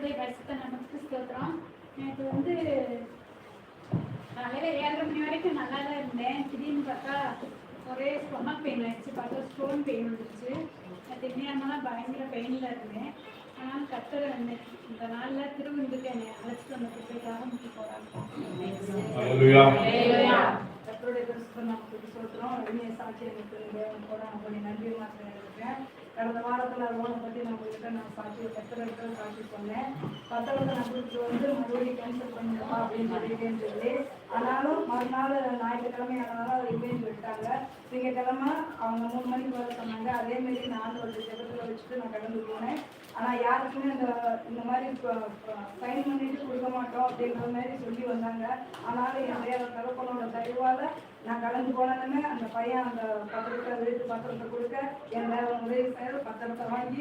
கர்த்தருடைய பரிசுத்த நாமத்துக்கு ஸ்தோத்திரம். எனக்கு வந்து காலையில 7:30 மணி வரைக்கும் நல்லா தான் இருந்தேன். திடீர்னு பார்த்தா ஒரே ஸ்டொமக் பெயின் ஆயிடுச்சு. பார்த்தா ஸ்டோன் பெயின் வந்துருச்சு. திடீர்னாலாம் பயங்கர பெயினில் இருந்தேன். ஆனால் கர்த்தர் இந்த நாளில் திருவிழுந்துக்கு என்னை அழைச்சிட்டு வந்து கிருபைக்காக முக்கி போகிறாங்க. கர்த்தருடைய பரிசுத்த நாமத்துக்கு ஸ்தோத்திரம். இனிய சாட்சி எனக்கு தேவன் கூட அப்படி நன்றி மாத்திரம் இருக்கேன். கடந்த வாரத்தில் லோனை பற்றி நான் உங்கள்கிட்ட சாட்சி கர்த்தர்கிட்ட சாட்சி சொன்னேன். பத்திரத்தை நான் கொடுத்து வந்து மறுபடியும் கேன்சல் பண்ணிடலாம் அப்படின்னு சொல்லி ஆனாலும் மறுநாள் ஞாயிற்றுக்கிழமை ஆனாலும் அதை இல்லைன்னு விட்டாங்க. திங்கக்கிழமை அவங்க 3 மணிக்கு வர சொன்னாங்க. அதேமாரி நான் ஒரு ஜெபத்தில் வச்சுட்டு நான் கடந்து போனேன். ஆனால் யாருக்குமே இந்த மாதிரி சைன் பண்ணிட்டு கொடுக்க மாட்டோம் அப்படின்ற மாதிரி சொல்லி வந்தாங்க. ஆனாலும் என் வேற தகப்பனோட தயவால் நான் கடந்து போனதுமே அந்த பையன் அந்த பத்திரத்தை வீட்டு பத்திரத்தை கொடுக்க என் வேற உதவி செய்ய பத்திரத்தை வாங்கி